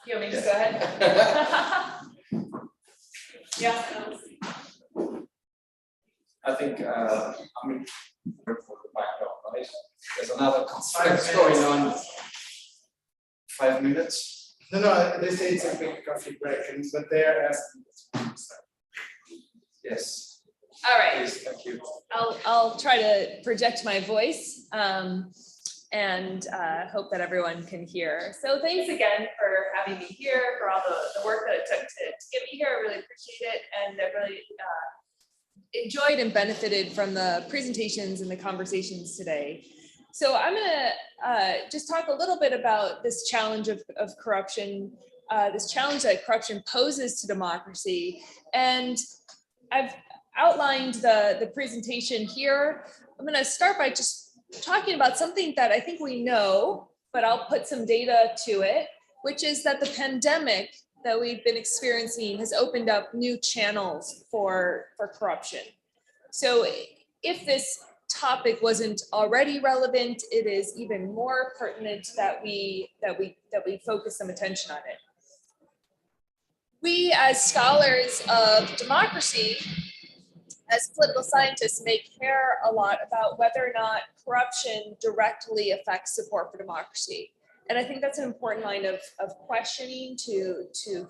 You want me to go ahead? Yeah. I think, I mean, for the background, right? There's another conference going on. 5 minutes? No, they say it's a quick coffee break, but they're asking. Yes. All right. Please, thank you. I'll try to project my voice and hope that everyone can hear. So thanks again for having me here, for all the work that it took to get me here. I really appreciate it, and I really enjoyed and benefited from the presentations and the conversations today. So I'm gonna just talk a little bit about this challenge of corruption, this challenge that corruption poses to democracy. And I've outlined the presentation here. I'm gonna start by just talking about something that I think we know, but I'll put some data to it, which is that the pandemic that we've been experiencing has opened up new channels for corruption. So if this topic wasn't already relevant, it is even more pertinent that we focus some attention on it. We, as scholars of democracy, as political scientists, may care a lot about whether or not corruption directly affects support for democracy. And I think that's an important line of questioning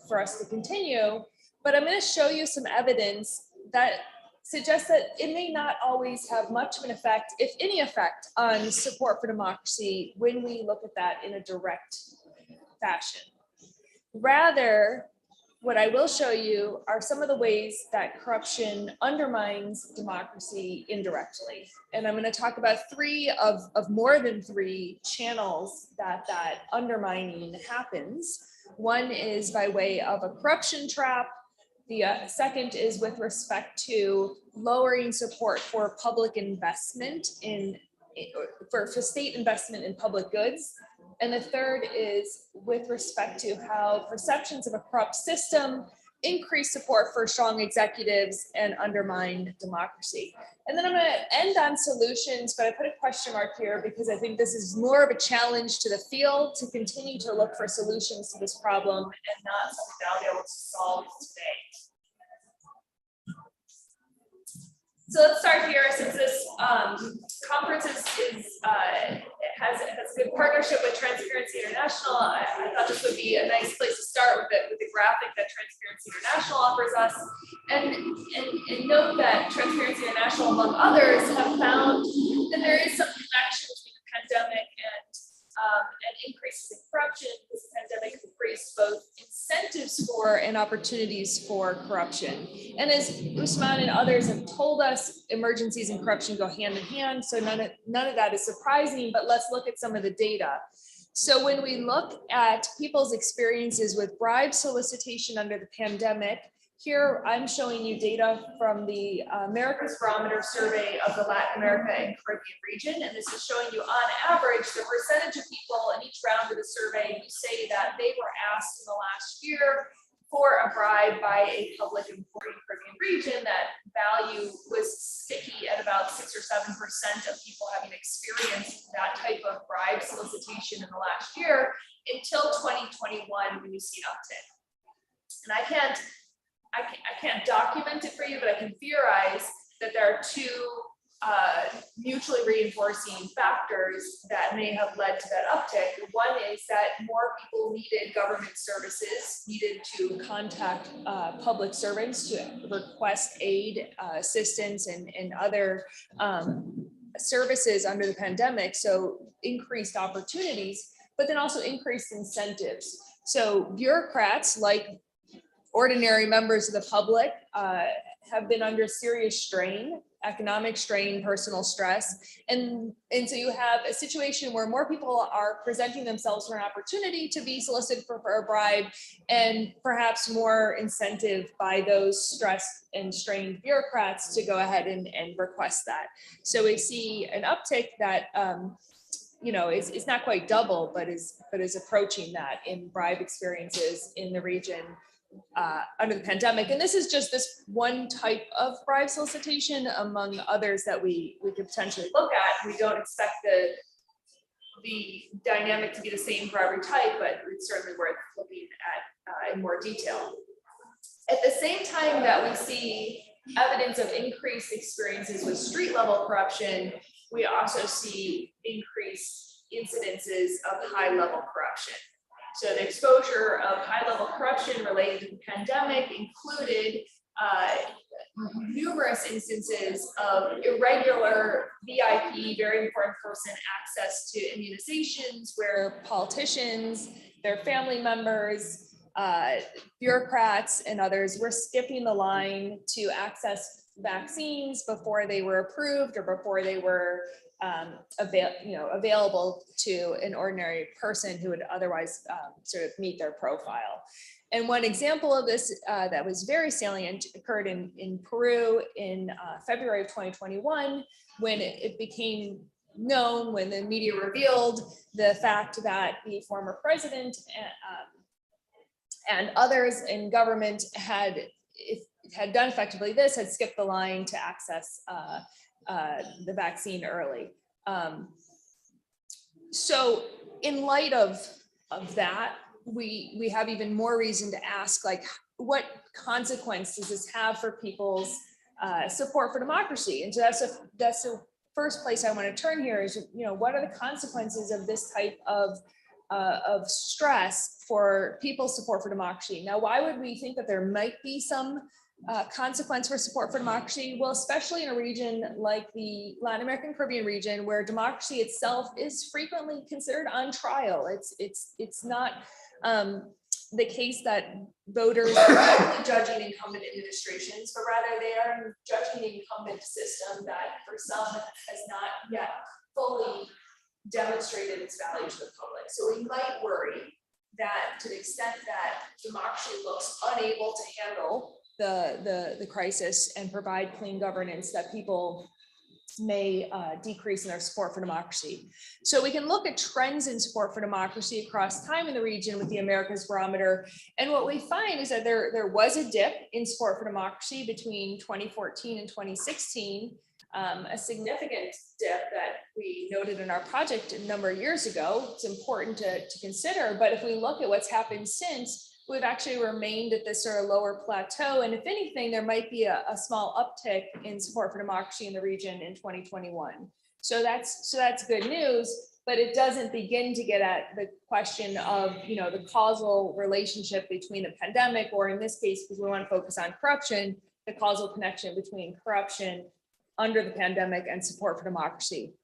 for us to continue. But I'm going to show you some evidence that suggests that it may not always have much of an effect, if any effect, on support for democracy when we look at that in a direct fashion. Rather, what I will show you are some of the ways that corruption undermines democracy indirectly. And I'm going to talk about three of more than three channels that undermining happens. One is by way of a corruption trap. The second is with respect to lowering support for public investment for state investment in public goods. And the third is with respect to how perceptions of a corrupt system increase support for strong executives and undermine democracy. And then I'm going to end on solutions, but I put a question mark here because I think this is more of a challenge to the field to continue to look for solutions to this problem and not something that I'll be able to solve today. So let's start here, since this conference has a good partnership with Transparency International. I thought this would be a nice place to start with the graphic that Transparency International offers us, and note that Transparency International, among others, have found that there is some connection between the pandemic and increases in corruption. This pandemic increased both incentives for and opportunities for corruption. And as Usman and others have told us, emergencies and corruption go hand in hand. So none of that is surprising, but let's look at some of the data. So when we look at people's experiences with bribe solicitation under the pandemic, here I'm showing you data from the America's Barometer survey of the Latin America and Caribbean region. And this is showing you on average the percentage of people in each round of the survey who say that they were asked in the last year for a bribe by a public employee in the Caribbean region. That value was sticky at about 6 or 7% of people having experienced that type of bribe solicitation in the last year until 2021 when you see an uptick. And I can't document it for you, but I can theorize that there are two mutually reinforcing factors that may have led to that uptick. One is that more people needed government services, needed to contact public servants to request aid, assistance, and other services under the pandemic. So increased opportunities, but then also increased incentives. So bureaucrats, like ordinary members of the public, have been under serious strain, economic strain, personal stress. And so you have a situation where more people are presenting themselves for an opportunity to be solicited for a bribe, and perhaps more incentive by those stressed and strained bureaucrats to go ahead and request that. So we see an uptick that is not quite double, but is approaching that in bribe experiences in the region under the pandemic. And this is just this one type of bribe solicitation among others that we could potentially look at. We don't expect the dynamic to be the same for every type, but it's certainly worth looking at in more detail. At the same time that we see evidence of increased experiences with street level corruption, we also see increased incidences of high level corruption. So the exposure of high level corruption related to the pandemic included numerous instances of irregular VIP, very important person access to immunizations, where politicians, their family members, bureaucrats and others were skipping the line to access vaccines before they were approved or before they were available to an ordinary person who would otherwise sort of meet their profile. And one example of this that was very salient occurred in Peru in February of 2021, when it became known, when the media revealed the fact that the former president and others in government had done effectively this, had skipped the line to access the vaccine early. So in light of that, we have even more reason to ask, like, what consequence does this have for people's support for democracy? And so that's the first place I want to turn here is, what are the consequences of this type of stress for people's support for democracy? Now, why would we think that there might be some consequence for support for democracy? Well, especially in a region like the Latin American Caribbean region, where democracy itself is frequently considered on trial. It's not the case that voters are judging incumbent administrations, but rather they are judging the incumbent system that for some has not yet fully demonstrated its value to the public. So we might worry that to the extent that democracy looks unable to handle the crisis and provide clean governance, that people may decrease in their support for democracy. So we can look at trends in support for democracy across time in the region with the Americas Barometer. And what we find is that there was a dip in support for democracy between 2014 and 2016, a significant dip that we noted in our project a number of years ago. It's important to consider, but if we look at what's happened since, we've actually remained at this sort of lower plateau. And if anything, there might be a small uptick in support for democracy in the region in 2021. So that's good news, but it doesn't begin to get at the question of, the causal relationship between the pandemic, or in this case, because we want to focus on corruption, the causal connection between corruption under the pandemic and support for democracy.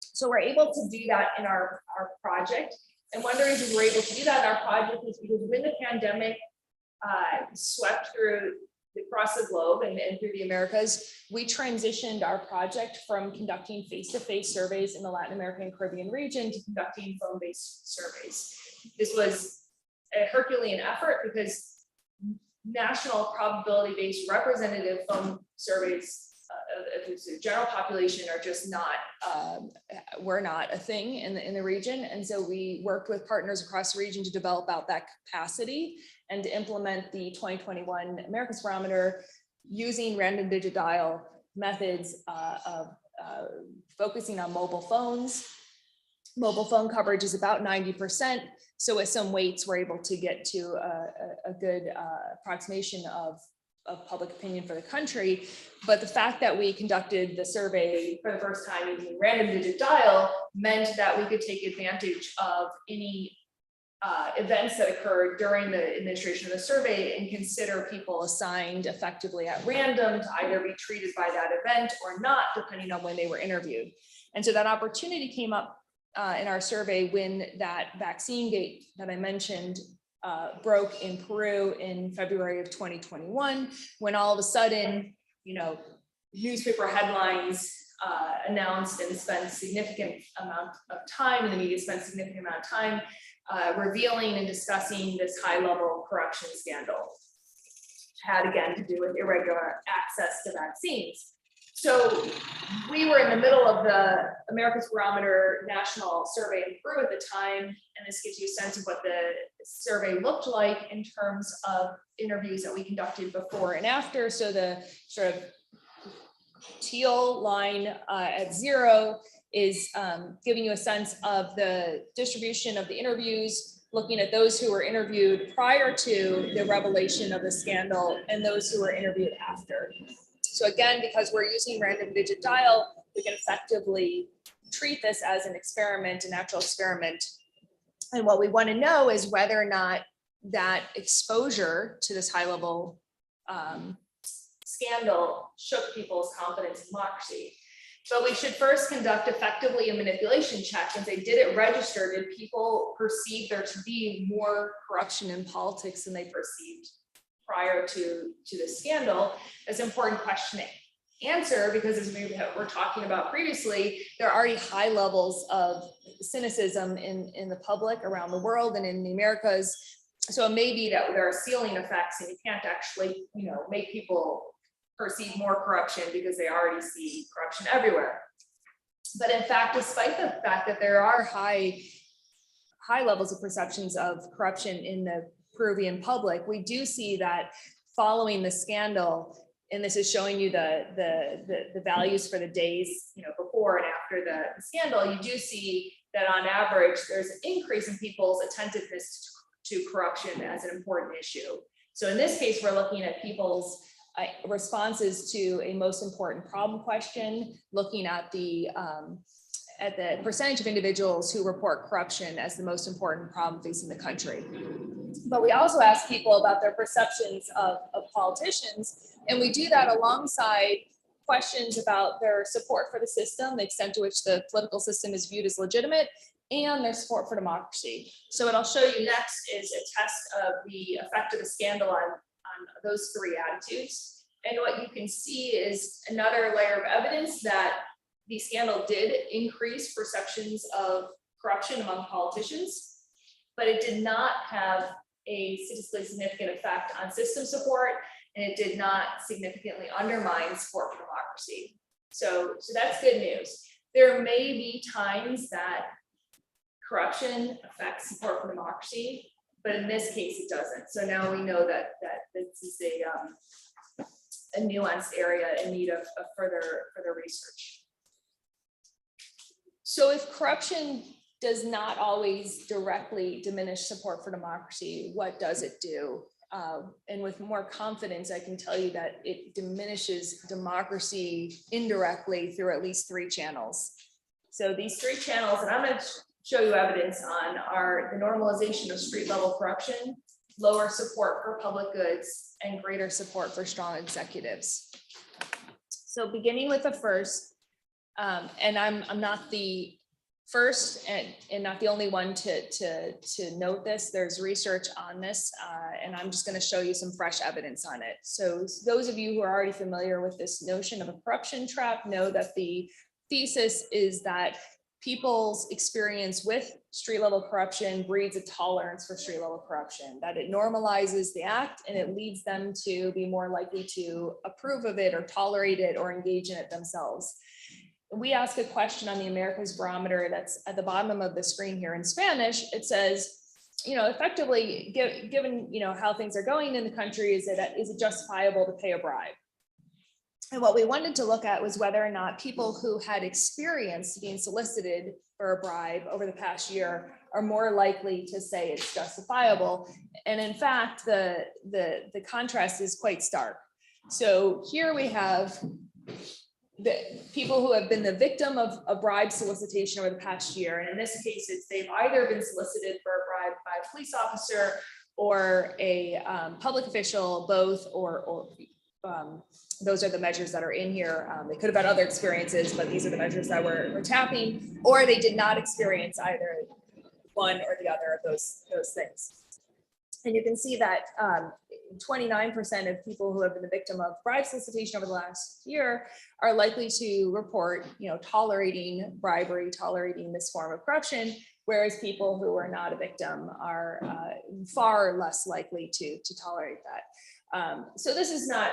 So we're able to do that in our project. And one of the reasons we're able to do that in our project is because when the pandemic swept across the globe and through the Americas, we transitioned our project from conducting face-to-face surveys in the Latin American Caribbean region to conducting phone-based surveys. This was a Herculean effort because national probability-based representative phone surveys of the general population are just were not a thing in the region. And so we worked with partners across the region to develop out that capacity and to implement the 2021 Americas Barometer using random digit dial methods of focusing on mobile phones. Mobile phone coverage is about 90%. So with some weights, we're able to get to a good approximation of public opinion for the country. But the fact that we conducted the survey for the first time using random digit dial meant that we could take advantage of any events that occurred during the administration of the survey and consider people assigned effectively at random to either be treated by that event or not, depending on when they were interviewed. And so that opportunity came up in our survey when that vaccine gate that I mentioned broke in Peru in February of 2021, when all of a sudden, newspaper headlines announced and spent significant amount of time, and the media spent significant amount of time revealing and discussing this high-level corruption scandal. Had again to do with irregular access to vaccines. So we were in the middle of the America's Barometer National Survey in Peru at the time, and this gives you a sense of what the survey looked like in terms of interviews that we conducted before and after. So the sort of teal line at 0 is giving you a sense of the distribution of the interviews, looking at those who were interviewed prior to the revelation of the scandal and those who were interviewed after. So again, because we're using random digit dial, we can effectively treat this as an experiment, a natural experiment. And what we want to know is whether or not that exposure to this high level scandal shook people's confidence in democracy. But we should first conduct effectively a manipulation check and say, did it register? Did people perceive there to be more corruption in politics than they perceived prior to the scandal? That's an important question to answer, because as we were talking about previously, there are already high levels of cynicism in the public around the world and in the Americas. So it may be that there are ceiling effects and you can't actually, make people perceive more corruption because they already see corruption everywhere. But in fact, despite the fact that there are high levels of perceptions of corruption in the Peruvian public, we do see that following the scandal, and this is showing you the values for the days before and after the scandal, you do see that on average there's an increase in people's attentiveness to corruption as an important issue. So in this case, we're looking at people's responses to a most important problem question, looking at the percentage of individuals who report corruption as the most important problem facing the country. But we also ask people about their perceptions of politicians, and we do that alongside questions about their support for the system, the extent to which the political system is viewed as legitimate, and their support for democracy. So what I'll show you next is a test of the effect of the scandal on those three attitudes. And what you can see is another layer of evidence that the scandal did increase perceptions of corruption among politicians, but it did not have a statistically significant effect on system support, and it did not significantly undermine support for democracy. So that's good news. There may be times that corruption affects support for democracy, but in this case, it doesn't. So now we know that this is a nuanced area in need of further research. So if corruption does not always directly diminish support for democracy, what does it do? And with more confidence, I can tell you that it diminishes democracy indirectly through at least 3 channels. So these 3 channels, and I'm going to show you evidence on, are the normalization of street level corruption, lower support for public goods, and greater support for strong executives. So beginning with the first, and I'm not the first and not the only one to note this. There's research on this, and I'm just going to show you some fresh evidence on it. So those of you who are already familiar with this notion of a corruption trap know that the thesis is that people's experience with street level corruption breeds a tolerance for street level corruption, that it normalizes the act and it leads them to be more likely to approve of it or tolerate it or engage in it themselves. We ask a question on the America's Barometer that's at the bottom of the screen here in Spanish. It says, effectively, given how things are going in the country, is it justifiable to pay a bribe? And what we wanted to look at was whether or not people who had experienced being solicited for a bribe over the past year are more likely to say it's justifiable. And in fact, the contrast is quite stark. So here we have the people who have been the victim of a bribe solicitation over the past year. And in this case, they've either been solicited for a bribe by a police officer or a public official, both, or those are the measures that are in here. They could have had other experiences, but these are the measures that we're tapping, or they did not experience either one or the other of those things. And you can see that 29% of people who have been the victim of bribe solicitation over the last year are likely to report, tolerating bribery, tolerating this form of corruption, whereas people who are not a victim are far less likely to tolerate that. So this is not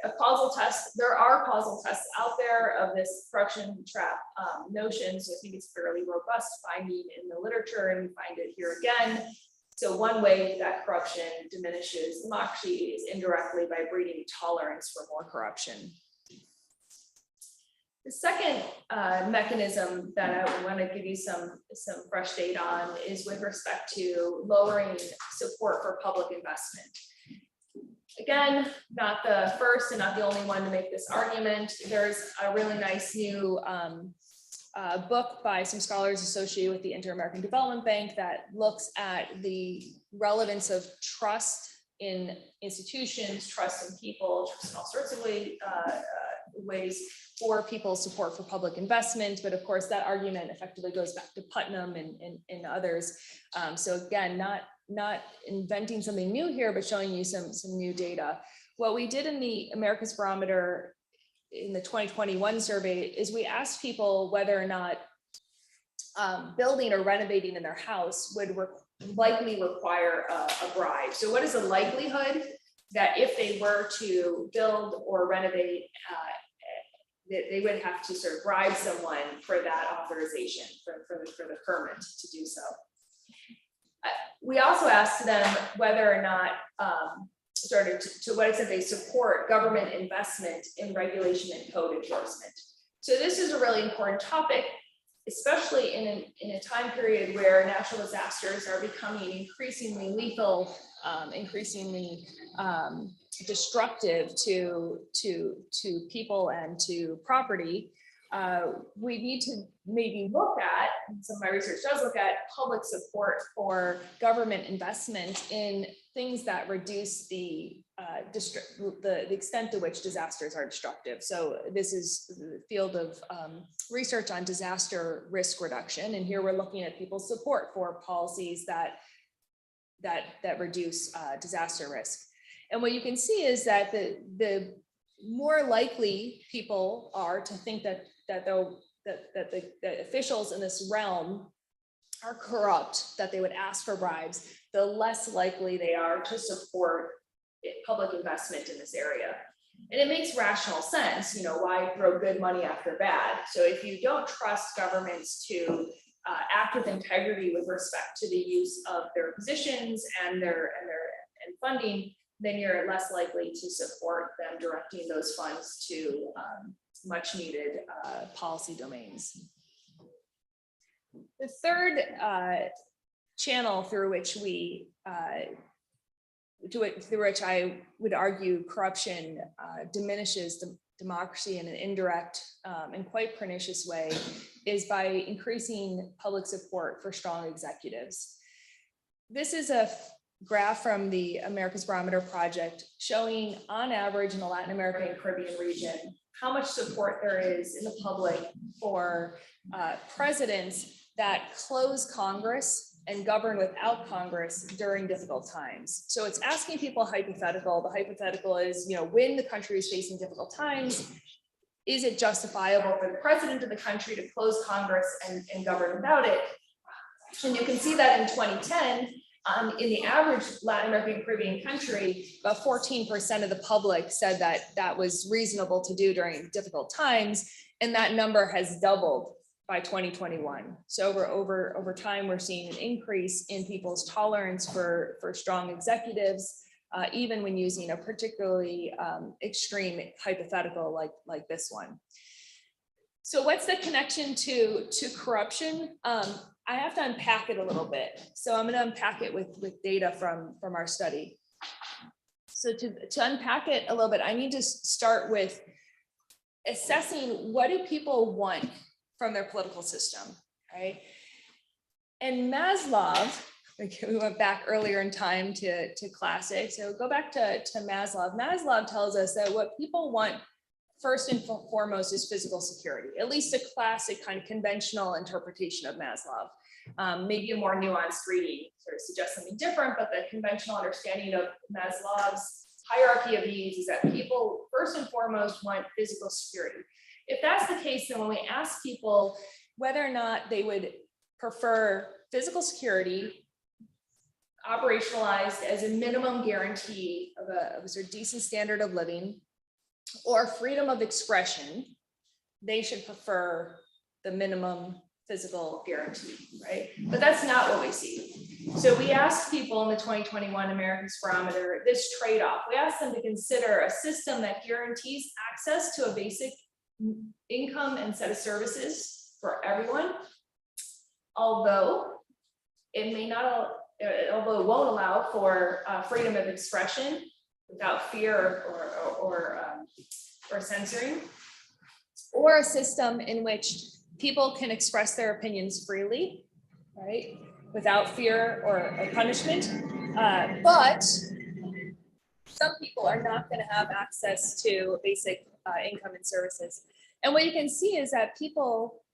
a causal test. There are causal tests out there of this corruption trap notion. So I think it's fairly robust finding in the literature, and we find it here again. So one way that corruption diminishes democracy is indirectly by breeding tolerance for more corruption. The second mechanism that I want to give you some fresh data on is with respect to lowering support for public investment. Again, not the first and not the only one to make this argument. There's a really nice new book by some scholars associated with the Inter-American Development Bank that looks at the relevance of trust in institutions, trust in people, trust in all sorts of ways for people's support for public investment. But of course, that argument effectively goes back to Putnam and others. So again, not inventing something new here, but showing you some new data. What we did in the Americas Barometer in the 2021 survey is we asked people whether or not building or renovating in their house would likely require a bribe. So what is the likelihood that if they were to build or renovate, that they would have to sort of bribe someone for that authorization, for the permit to do so? We also asked them whether or not, to what extent they support government investment in regulation and code enforcement. So this is a really important topic, especially in a time period where natural disasters are becoming increasingly lethal, increasingly destructive to people and to property. We need to maybe look at, and some of my research does look at, public support for government investment in things that reduce the extent to which disasters are destructive. So this is the field of research on disaster risk reduction, and here we're looking at people's support for policies that reduce disaster risk. And what you can see is that the more likely people are to think that the officials in this realm are corrupt, that they would ask for bribes, the less likely they are to support public investment in this area. And it makes rational sense, you know, why throw good money after bad? So if you don't trust governments to act with integrity with respect to the use of their positions and funding, then you're less likely to support them directing those funds to much needed policy domains. The third channel through which I would argue corruption diminishes democracy in an indirect and quite pernicious way is by increasing public support for strong executives. This is a graph from the Americas Barometer project showing on average in the Latin American and Caribbean region how much support there is in the public for presidents that close Congress and govern without Congress during difficult times. So it's asking people hypothetical. The hypothetical is, you know, when the country is facing difficult times, is it justifiable for the president of the country to close Congress and govern without it? And you can see that in 2010, in the average Latin American and Caribbean country, about 14% of the public said that that was reasonable to do during difficult times, and that number has doubled by 2021. So over time, we're seeing an increase in people's tolerance for strong executives, even when using a particularly extreme hypothetical like this one. So what's the connection to corruption? I have to unpack it a little bit. So I'm going to unpack it with data from our study. So to unpack it a little bit, I need to start with assessing what do people want from their political system, right? And Maslow, we went back earlier in time to classics. So go back to Maslow. Maslow tells us that what people want first and foremost is physical security, at least a classic kind of conventional interpretation of Maslow. Maybe a more nuanced reading sort of suggests something different, but the conventional understanding of Maslow's hierarchy of needs is that people first and foremost want physical security. If that's the case, then when we ask people whether or not they would prefer physical security operationalized as a minimum guarantee of a sort of decent standard of living, or freedom of expression, they should prefer the minimum physical guarantee, right? But that's not what we see. So we asked people in the 2021 Americans Barometer this trade-off. We asked them to consider a system that guarantees access to a basic income and set of services for everyone, although it may not, although it won't allow for freedom of expression without fear or censoring, or a system in which people can express their opinions freely, right, without fear or punishment, but some people are not going to have access to basic income and services. And what you can see is that people,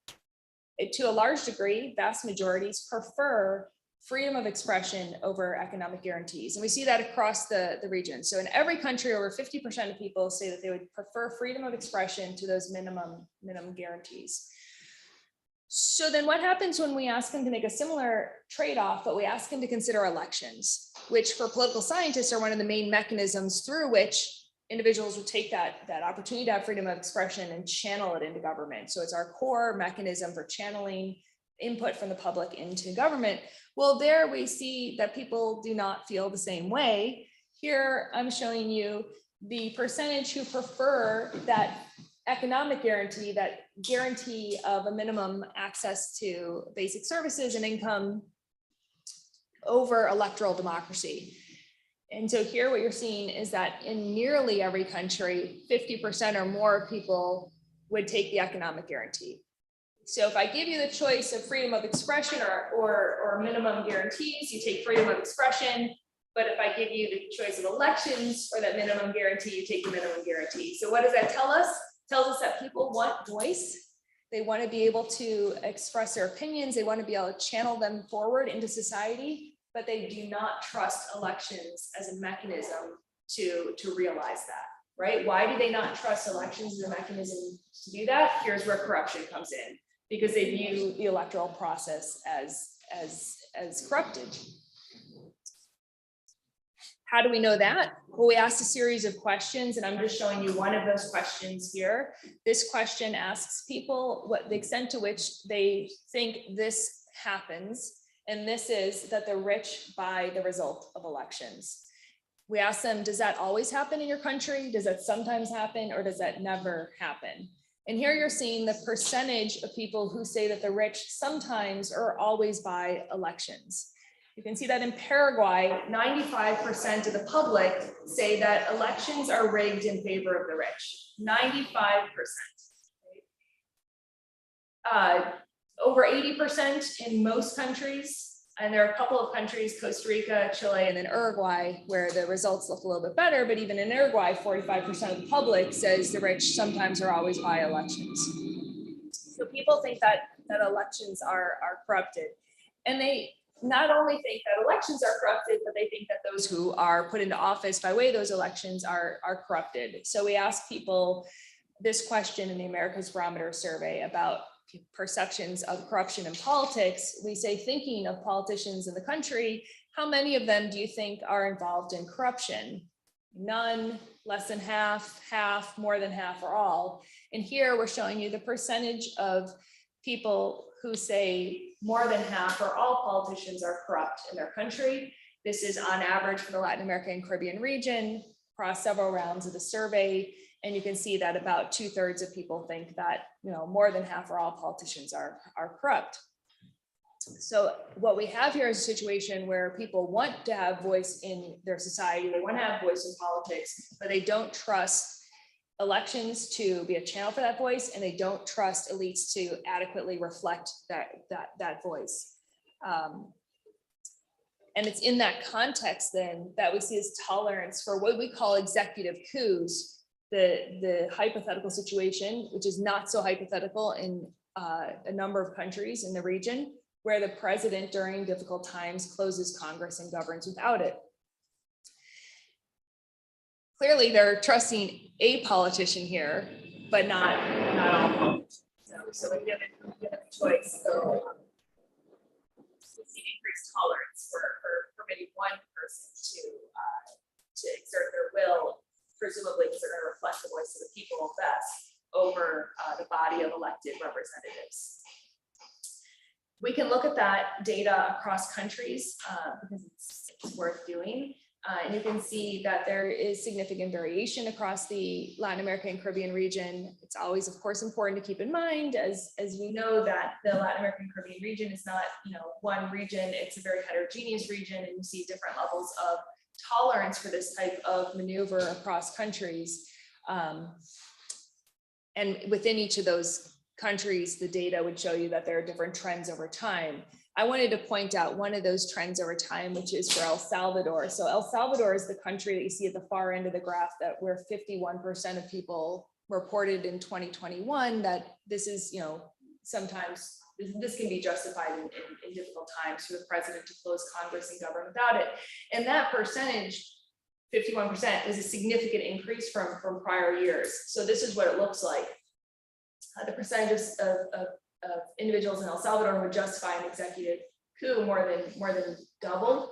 to a large degree, vast majorities, prefer freedom of expression over economic guarantees. And we see that across the region. So in every country, over 50% of people say that they would prefer freedom of expression to those minimum guarantees. So then what happens when we ask them to make a similar trade-off, but we ask them to consider elections, which for political scientists are one of the main mechanisms through which individuals will take that opportunity to have freedom of expression and channel it into government. So it's our core mechanism for channeling input from the public into government. Well, there we see that people do not feel the same way. Here, I'm showing you the percentage who prefer that economic guarantee, that guarantee of a minimum access to basic services and income over electoral democracy. And so here what you're seeing is that in nearly every country, 50% or more people would take the economic guarantee. So if I give you the choice of freedom of expression or minimum guarantees, you take freedom of expression. But if I give you the choice of elections or that minimum guarantee, you take the minimum guarantee. So what does that tell us? It tells us that people want voice. They want to be able to express their opinions. They want to be able to channel them forward into society, but they do not trust elections as a mechanism to realize that, right? Why do they not trust elections as a mechanism to do that? Here's where corruption comes in, because they view the electoral process as corrupted. How do we know that? Well, we asked a series of questions, and I'm just showing you one of those questions here. This question asks people what the extent to which they think this happens, and this is that the rich buy the result of elections. We asked them, does that always happen in your country? Does that sometimes happen, or does that never happen? And here you're seeing the percentage of people who say that the rich sometimes or always buy elections. You can see that in Paraguay, 95% of the public say that elections are rigged in favor of the rich. 95%. Over 80% in most countries. And there are a couple of countries, Costa Rica, Chile, and then Uruguay, where the results look a little bit better. But even in Uruguay, 45% of the public says the rich sometimes or always buy elections. So people think that elections are corrupted. And they not only think that elections are corrupted, but they think that those who are put into office by way of those elections are corrupted. So we asked people this question in the Americans Barometer survey about perceptions of corruption in politics. We say, thinking of politicians in the country, how many of them do you think are involved in corruption? None, less than half, more than half, or all. And here we're showing you the percentage of people who say more than half or all politicians are corrupt in their country. This is on average for the Latin America and Caribbean region across several rounds of the survey. And you can see that about 2/3 of people think that, more than half or all politicians are corrupt. So what we have here is a situation where people want to have voice in their society. They want to have voice in politics, but they don't trust elections to be a channel for that voice, and they don't trust elites to adequately reflect that voice. And it's in that context then that we see this tolerance for what we call executive coups, the hypothetical situation, which is not so hypothetical in a number of countries in the region, where the president during difficult times closes Congress and governs without it. Clearly, they're trusting a politician here, but not all politicians. So we give it a choice. So we see increased tolerance for maybe one person to exert their will, presumably because they're going to reflect the voice of the over the body of elected representatives. We can look at that data across countries because it's worth doing. And you can see that there is significant variation across the Latin American and Caribbean region. It's always, of course, important to keep in mind, as we know, that the Latin American and Caribbean region is not, one region. It's a very heterogeneous region, and you see different levels of tolerance for this type of maneuver across countries. And within each of those countries, the data would show you that there are different trends over time. I wanted to point out one of those trends over time, which is for El Salvador. So El Salvador is the country that you see at the far end of the graph, that where 51% of people reported in 2021 that this is, sometimes this can be justified in difficult times for the president to close Congress and govern without it. And that percentage, 51%, is a significant increase from prior years. So this is what it looks like. The percentages of individuals in El Salvador would justify an executive coup more than doubled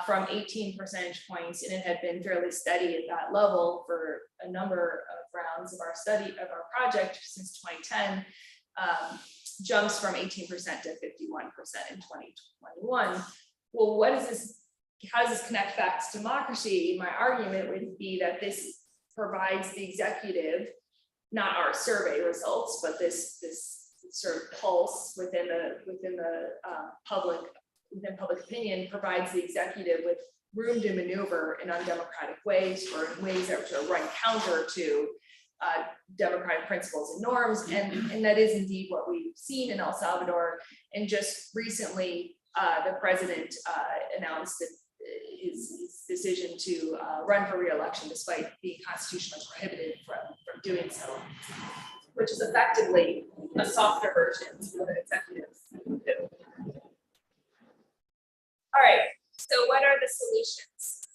from 18 percentage points, and it had been fairly steady at that level for a number of rounds of our study of our project since 2010. Jumps from 18% to 51% in 2021. Well, what is this? How does this connect back to democracy? My argument would be that this provides the executive, not our survey results, but this sort of pulse within public opinion, provides the executive with room to maneuver in undemocratic ways, or in ways that run counter to democratic principles and norms, and that is indeed what we've seen in El Salvador. And just recently, the president announced that his decision to run for re-election, despite being constitutionally prohibited from doing so, which is effectively a softer version of an executive coup. All right, so what are the solutions?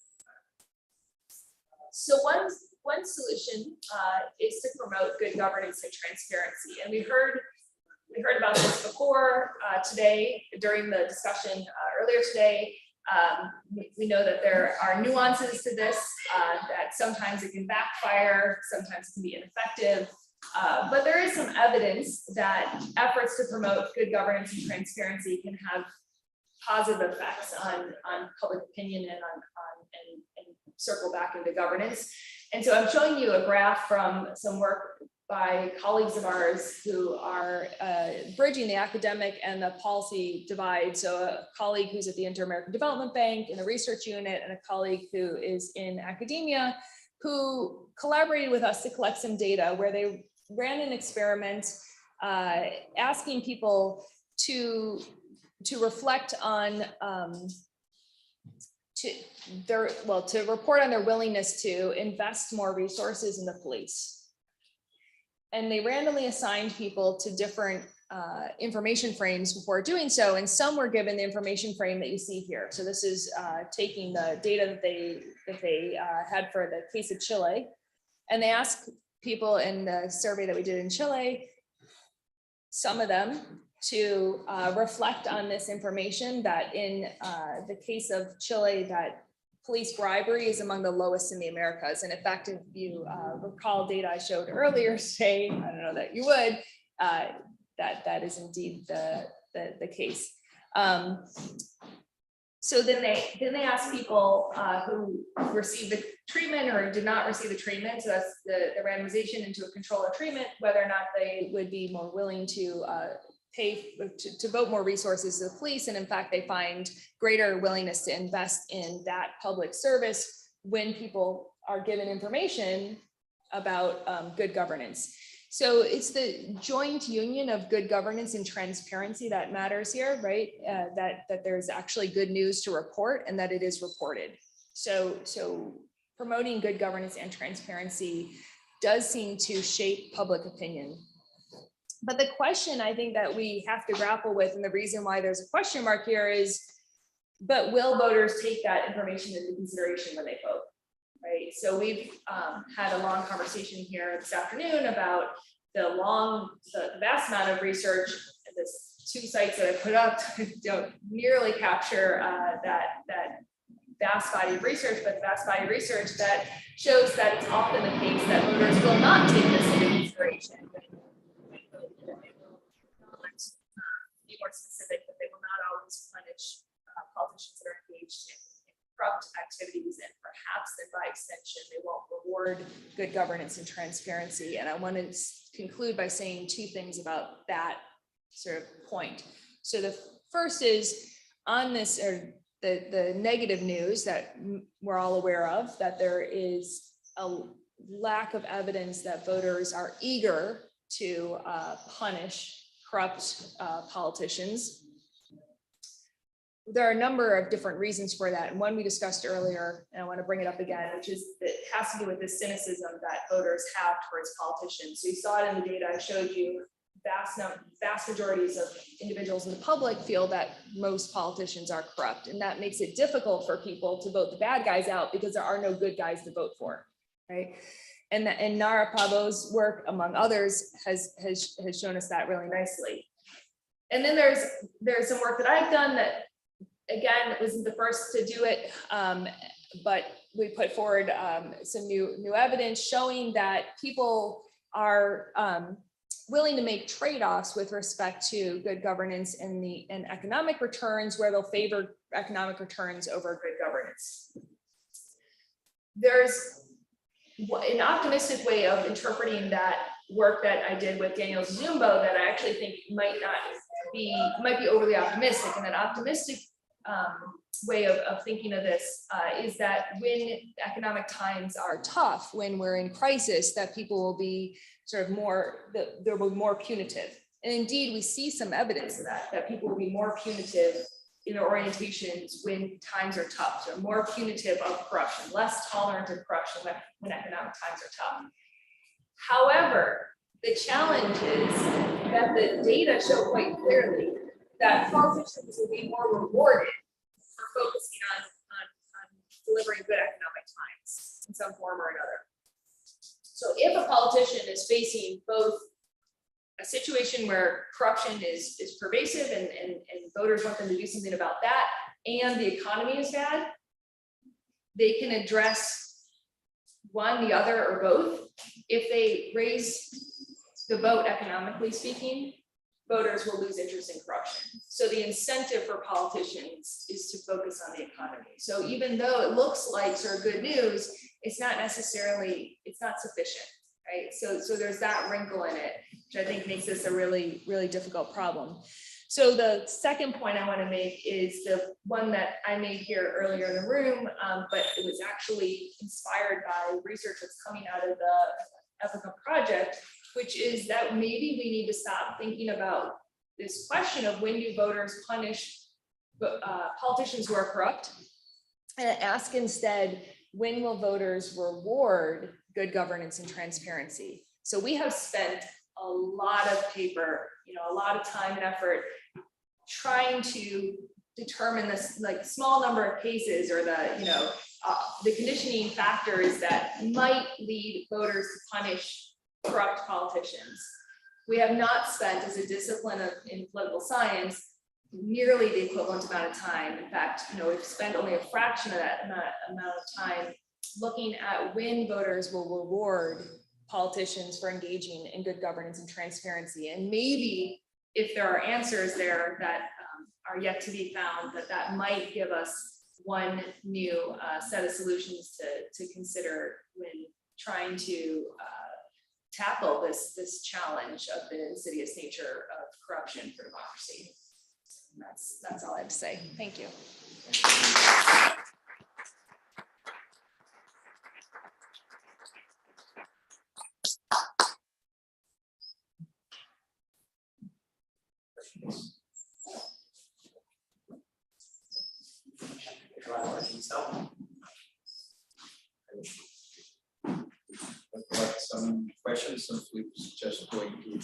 So one solution is to promote good governance and transparency. And we heard about this before today during the discussion earlier today. We know that there are nuances to this, that sometimes it can backfire, sometimes it can be ineffective. But there is some evidence that efforts to promote good governance and transparency can have positive effects on public opinion and circle back into governance. And so I'm showing you a graph from some work by colleagues of ours who are bridging the academic and the policy divide. So a colleague who's at the Inter-American Development Bank in the research unit, and a colleague who is in academia, who collaborated with us to collect some data where they ran an experiment asking people to reflect on to report on their willingness to invest more resources in the police. And they randomly assigned people to different information frames before doing so, and some were given the information frame that you see here. So this is taking the data that they had for the case of Chile, and they asked people in the survey that we did in Chile, some of them, to reflect on this information, that in the case of Chile, that police bribery is among the lowest in the Americas. And in fact, if you recall data I showed earlier today, I don't know that you would, that is indeed the case. So then they asked people who received the treatment or did not receive the treatment, so that's the randomization into a control or treatment, whether or not they would be more willing to pay to devote more resources to the police. And in fact, they find greater willingness to invest in that public service when people are given information about good governance. So it's the joint union of good governance and transparency that matters here, right? That there's actually good news to report and that it is reported. So promoting good governance and transparency does seem to shape public opinion. But the question I think that we have to grapple with, and the reason why there's a question mark here is, but will voters take that information into consideration when they vote, right? So we've had a long conversation here this afternoon about the vast amount of research. This 2 sites that I put up don't nearly capture that vast body of research, but the vast body of research that shows that it's often the case that voters will not take this into consideration information. Be more specific, but they will not always punish politicians that are engaged in corrupt activities, and perhaps then by extension, they won't reward good governance and transparency. And I want to conclude by saying two things about that sort of point. So the first is on this, or the negative news that we're all aware of, that there is a lack of evidence that voters are eager to punish corrupt politicians. There are a number of different reasons for that. And one we discussed earlier, and I want to bring it up again, which is that it has to do with the cynicism that voters have towards politicians. So you saw it in the data I showed you. Vast majorities of individuals in the public feel that most politicians are corrupt. And that makes it difficult for people to vote the bad guys out because there are no good guys to vote for, right? And Nara Pavo's work, among others, has shown us that really nicely. And then there's some work that I've done that, again, wasn't the first to do it, but we put forward some new evidence showing that people are willing to make trade-offs with respect to good governance and economic returns, where they'll favor economic returns over good governance. There's an optimistic way of interpreting that work that I did with Daniel Zumbo that I actually think might be overly optimistic. And that optimistic way of thinking of this is that when economic times are tough, when we're in crisis, that people will be sort of there will be more punitive. And indeed, we see some evidence of that people will be more punitive in their orientations when times are tough. So more punitive of corruption, less tolerant of corruption when economic times are tough. However, the challenge is that the data show quite clearly that politicians will be more rewarded for focusing on delivering good economic times in some form or another. So if a politician is facing both a situation where corruption is pervasive and voters want them to do something about that, and the economy is bad, they can address one, the other, or both. If they raise the vote economically speaking, voters will lose interest in corruption. So the incentive for politicians is to focus on the economy. So even though it looks like sort of good news, it's not sufficient, right? So there's that wrinkle in it, which I think makes this a really, really difficult problem. So the second point I want to make is the one that I made here earlier in the room, but it was actually inspired by research that's coming out of the EPOCA project, which is that maybe we need to stop thinking about this question of when do voters punish politicians who are corrupt, and ask instead, when will voters reward good governance and transparency? So we have spent a lot of paper, a lot of time and effort trying to determine this like small number of cases, or the conditioning factors that might lead voters to punish corrupt politicians. We have not spent, as a discipline in political science, nearly the equivalent amount of time. In fact, we've spent only a fraction of that amount of time looking at when voters will reward politicians for engaging in good governance and transparency. And maybe if there are answers there that are yet to be found, that might give us one new set of solutions to consider when trying to tackle this challenge of the insidious nature of corruption for democracy. And that's all I have to say. Thank you. Like some questions, and we just going to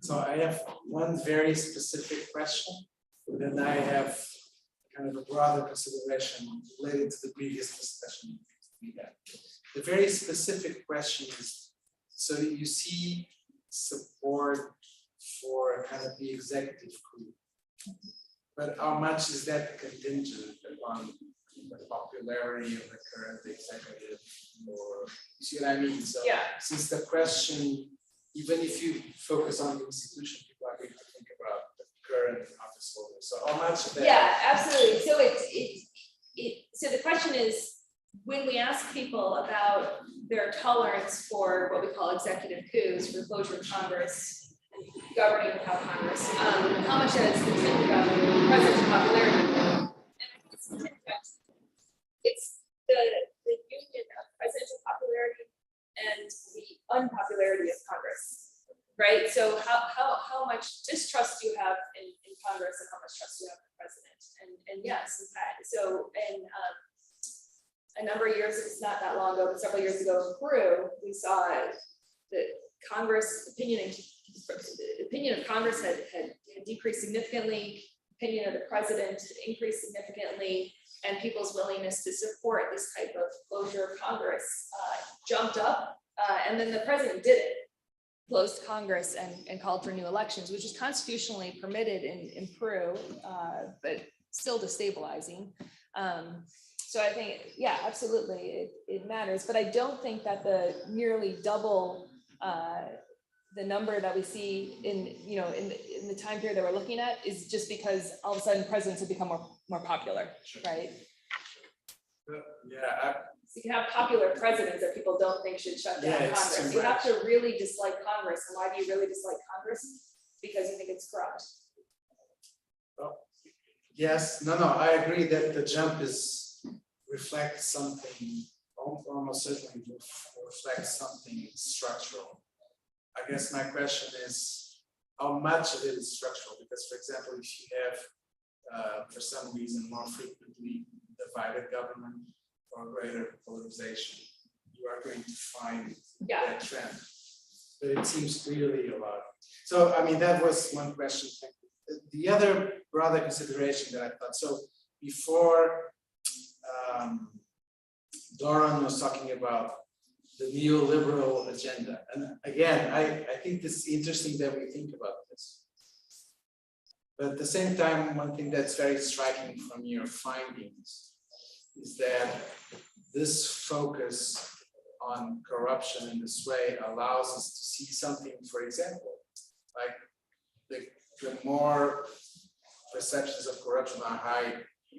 So I have one very specific question, then I have kind of a broader consideration related to the previous discussion we had. The very specific question is, so you see support for kind of the executive coup, but how much is that contingent upon the popularity of the current executive, or you see what I mean? So Yeah. since the question, even if you focus on the institution, people are going to think about the current office holder. So how much of that? Yeah, absolutely. So so the question is, when we ask people about their tolerance for what we call executive coups, for closure of Congress, governing without Congress, how much has contingent on the president's popularity? And it's the union of presidential popularity and the unpopularity of Congress, right? So how much distrust do you have in Congress, and how much trust do you have in the president? And yes, in fact, so a number of years, it's not that long ago, but several years ago in Peru, we saw that Congress opinion of Congress had decreased significantly, opinion of the president increased significantly, and people's willingness to support this type of closure of Congress jumped up, and then the president did it, closed Congress and called for new elections, which is constitutionally permitted in Peru, but still destabilizing. So I think, yeah, absolutely, it matters, but I don't think that the nearly double the number that we see in the time period that we're looking at is just because all of a sudden presidents have become more popular, right? Yeah. So you can have popular presidents that people don't think should shut down Congress. You have to really dislike Congress, and why do you really dislike Congress? Because you think it's corrupt. Well, yes, no, I agree that the jump reflects something, almost certainly reflects something structural. I guess my question is, how much of it is structural? Because, for example, if you have, for some reason, more frequently divided government or greater polarization, you are going to find that trend. But it seems clearly a lot. So, I mean, that was one question. The other broader consideration that I thought, so before Doran was talking about the neoliberal agenda. And again, I think it's interesting that we think about this. But at the same time, one thing that's very striking from your findings is that this focus on corruption in this way allows us to see something, for example, like the more perceptions of corruption are high,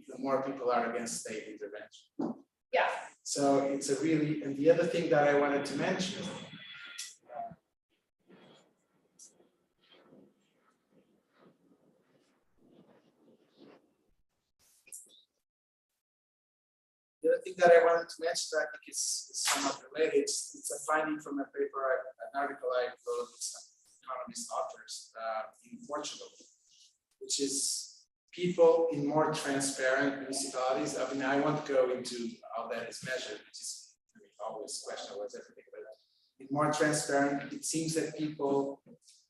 the more people are against state intervention. Yeah. So it's a really, and the other thing that I wanted to mention, that I think is somewhat related. It's a finding from a paper, an article I wrote with some economist authors in Portugal, which is people in more transparent municipalities. I mean, I won't go into how that is measured, which is always questionable as everything, but in more transparent, it seems that people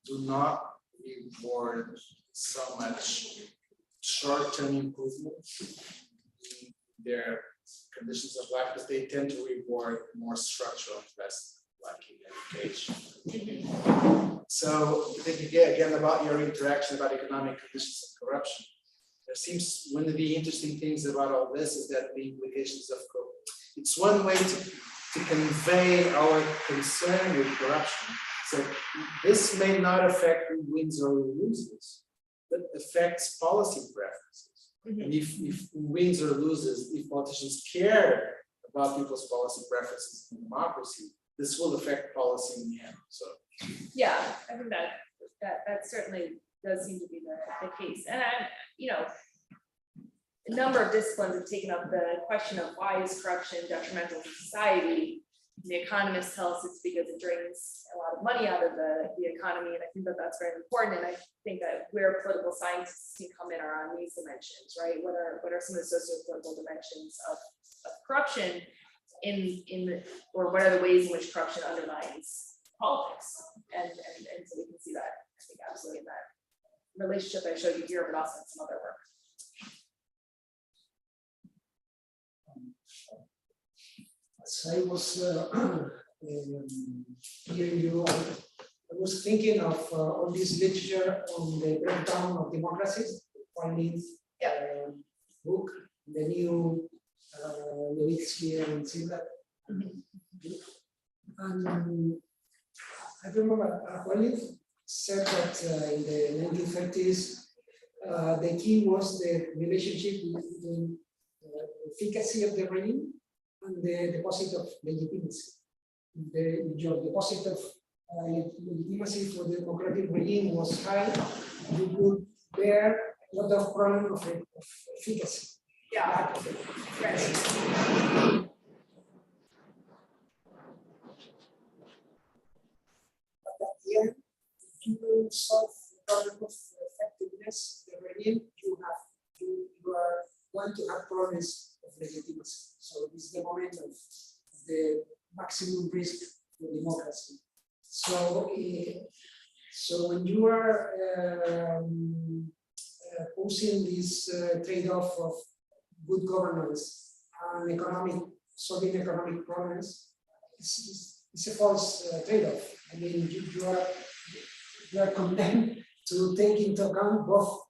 do not reward so much short-term improvement in their conditions of life, because they tend to reward more structural investment, like in education. So thinking again about your interaction about economic conditions and corruption, there seems one of the interesting things about all this is that the implications of it's one way to convey our concern with corruption. So this may not affect who wins or who loses, but affects policy preferences. And if who wins or loses, if politicians care about people's policy preferences in democracy, this will affect policy in the end. So yeah, I think that certainly does seem to be the case. And a number of disciplines have taken up the question of why is corruption detrimental to society. The economists tell us it's because it drains a lot of money out of the economy, and I think that that's very important. And I think that where political scientists can come in are on these dimensions, right? What are some of the socio-political dimensions of corruption or what are the ways in which corruption undermines politics? And so we can see that, I think, absolutely in that relationship I showed you here, but also in some other work. as I was hearing you, I was thinking of all this literature on the breakdown of democracies, finding book, the new Levitsky and Sibler. And I remember Aqualif said that in the 1930s, the key was the relationship between efficacy of the regime and the deposit of legitimacy. Your deposit of legitimacy for the democratic regime was high, you could bear a lot of problem of efficacy. Yeah. Right. But at the end, if you solve the problem of effectiveness of the regime, you are going to have problems of legitimacy. So this is the moment of the maximum risk for democracy. So, so when you are posing this trade-off of good governance and solving economic problems, it's a false trade-off. I mean, you are condemned to take into account both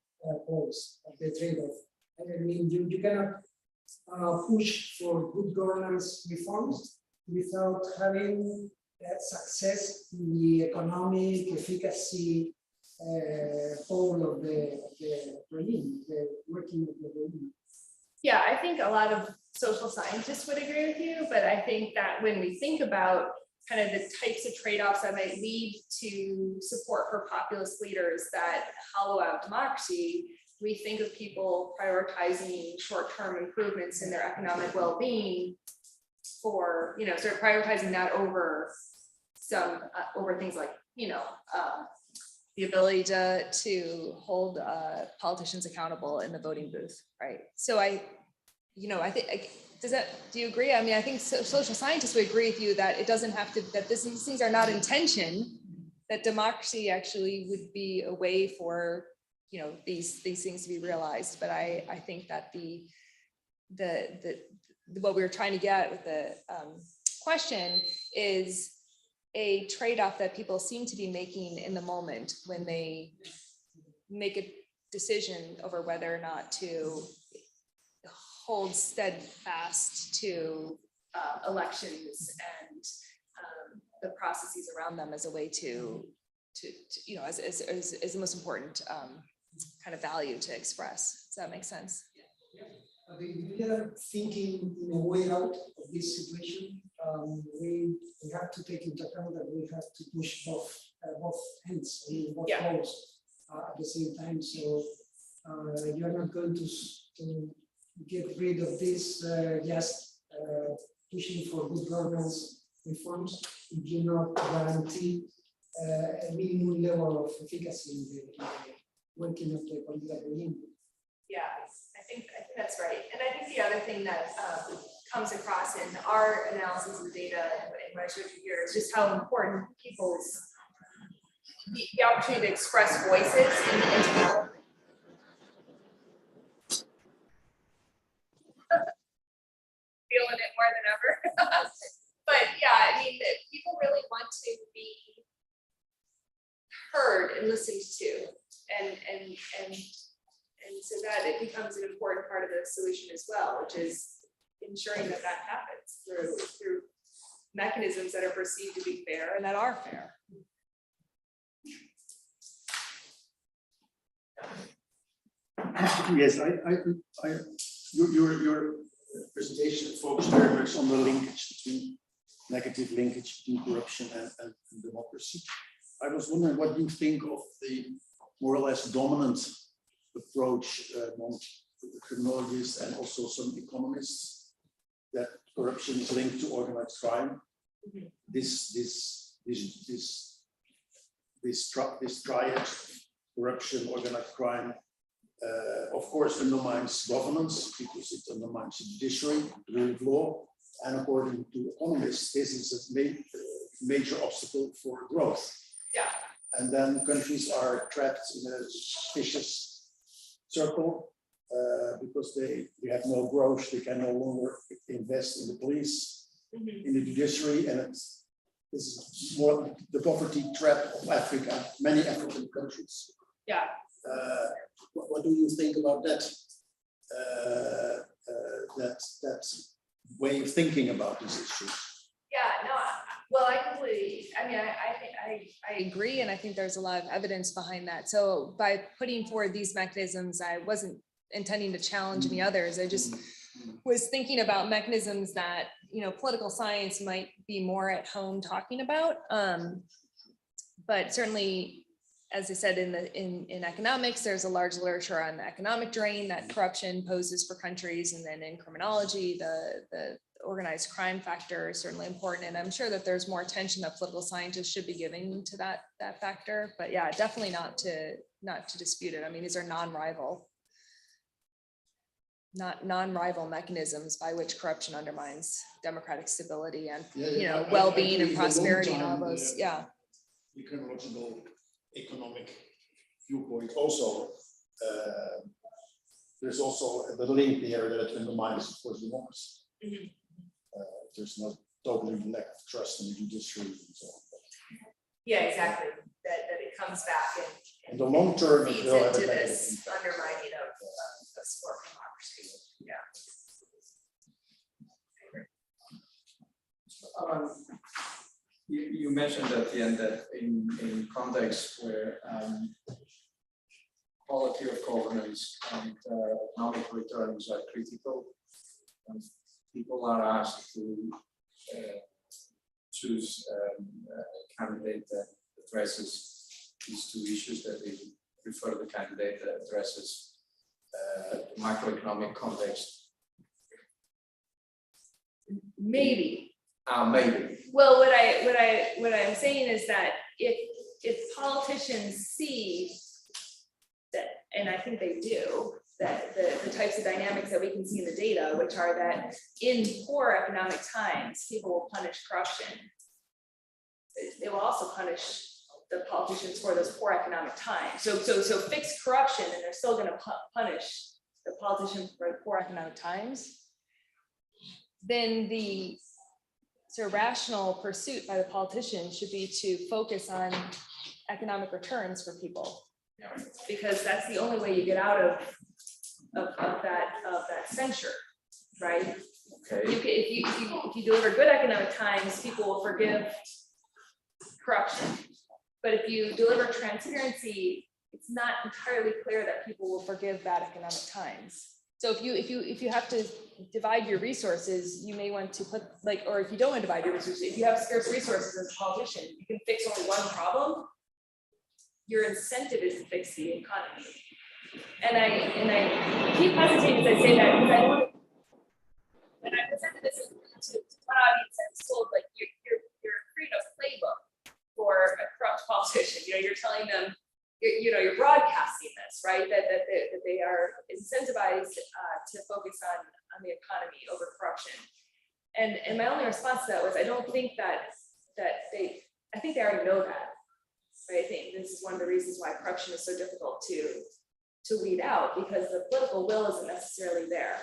poles of the trade-off. I mean, you cannot push for good governance reforms without having success in the economic efficacy pole of the regime, the working of the regime. Yeah, I think a lot of social scientists would agree with you, but I think that when we think about kind of the types of trade-offs that might lead to support for populist leaders that hollow out democracy, we think of people prioritizing short-term improvements in their economic well-being for, sort of prioritizing that over some, over things like, the ability to hold politicians accountable in the voting booth, right? So I think, do you agree? I mean, I think social scientists would agree with you that it doesn't have to, that these things are not intention, that democracy actually would be a way for, these things to be realized. But I think that what we were trying to get at with the question is a trade-off that people seem to be making in the moment when they make a decision over whether or not to hold steadfast to elections and the processes around them as a way to as the most important kind of value to express. Does that make sense? We are thinking in a way out of this situation. We have to take into account that we have to push both ends, both poles at the same time. So you are not going to get rid of this just pushing for good governance reforms if you not guarantee a minimum level of efficacy in the working of the political regime. Yeah, I think that's right. And I think the other thing that comes across in our analysis of the data and what I showed you here is just how important people's the opportunity to express voices in development. Feeling it more than ever. But yeah, I mean, people really want to be heard and listened to, and so that it becomes an important part of the solution as well, which is ensuring that happens through mechanisms that are perceived to be fair and that are fair. Yes, your presentation focused very much on the negative linkage between corruption and democracy. I was wondering what you think of the more or less dominant approach among criminologists and also some economists that corruption is linked to organized crime. Mm-hmm. This triad, corruption, organized crime, of course undermines governance because it undermines the judiciary, the rule of law, and according to economists, this is a major obstacle for growth. Yeah. And then countries are trapped in a vicious circle because they have no growth, they can no longer invest in the police, in the judiciary, and this is more the poverty trap of Africa, many African countries. Yeah. What do you think about that? That way of thinking about this issue? Yeah, no, well, I completely, I mean, I agree, and I think there's a lot of evidence behind that. So by putting forward these mechanisms, I wasn't intending to challenge any others. I just was thinking about mechanisms that, you know, political science might be more at home talking about. But certainly, as I said, in economics, there's a large literature on the economic drain that corruption poses for countries, and then in criminology, the organized crime factor is certainly important. And I'm sure that there's more attention that political scientists should be giving to that factor. But yeah, definitely not to dispute it. I mean, these are non-rival mechanisms by which corruption undermines democratic stability and well-being and prosperity and all those. Yeah. Ecological, economic viewpoint also. There's also the link there that it undermines, of course, democracy. There's no totally lack of trust in the judiciary and so on. Yeah, exactly. That it comes back and in the long term, it feeds will have into a negative this impact. undermining of sport democracy. Yeah. You mentioned at the end that in contexts where quality of governance and economic returns are critical, people are asked to choose a candidate that addresses these two issues, that they prefer the candidate that addresses the macroeconomic context. Maybe. Maybe. Well, what I'm saying is that if politicians see that, and I think they do, that the types of dynamics that we can see in the data, which are that in poor economic times, people will punish corruption. They will also punish the politicians for those poor economic times. So fix corruption, and they're still going to punish the politicians for the poor economic times. Then the sort of rational pursuit by the politician should be to focus on economic returns for people, because that's the only way you get out of that censure, right? Okay. If you deliver good economic times, people will forgive corruption. But if you deliver transparency, it's not entirely clear that people will forgive bad economic times. So if you have to divide your resources, you may want to put or if you don't want to divide your resources, if you have scarce resources as a politician, you can fix only one problem. Your incentive is to fix the economy. And I keep hesitating as I say that, because I want to, when I presented this to one audience, I was told you're creating a playbook for a corrupt politician. You're telling them, you're broadcasting this, right? That they are incentivized to focus on the economy over corruption. And my only response to that was, I don't think I think they already know that. Right? I think this is one of the reasons why corruption is so difficult to weed out, because the political will isn't necessarily there,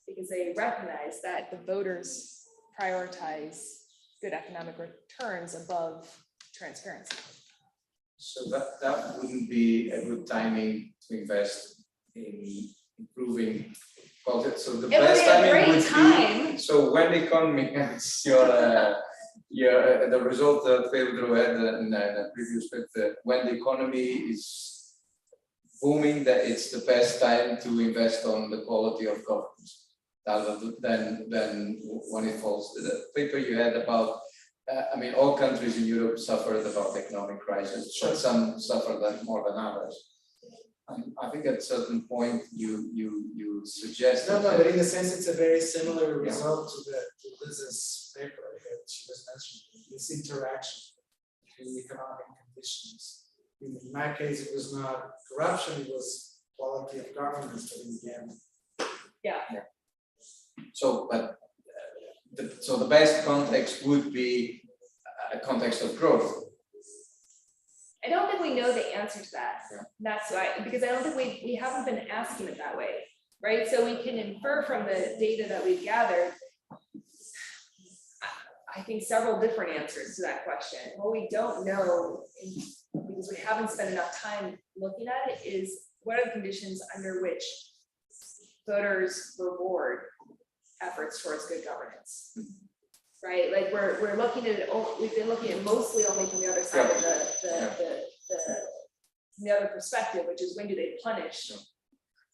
because they recognize that the voters prioritize good economic returns above transparency. So that wouldn't be a good timing to invest in improving quality. So the best timing would be, so when the economy has the result that Pedro had in the previous bit, when the economy is booming, that it's the best time to invest on the quality of governance, than when it falls. The paper you had about, I mean, all countries in Europe suffered about economic crisis, but some suffered more than others. I think at a certain point you suggest. No, but in a sense, it's a very similar result to Liz's paper that she was mentioning. This interaction between economic conditions. In my case, it was not corruption; it was quality of governance. But in the end, yeah. So, but so the best context would be a context of growth. I don't think we know the answer to that. Yeah. That's why, because I don't think we haven't been asking it that way. right? So we can infer from the data that we've gathered, I think, several different answers to that question. What we don't know, because we haven't spent enough time looking at it, is what are the conditions under which voters reward efforts towards good governance, right? Like we're looking at it, we've been looking at mostly only from the other side of the other perspective, which is when do they punish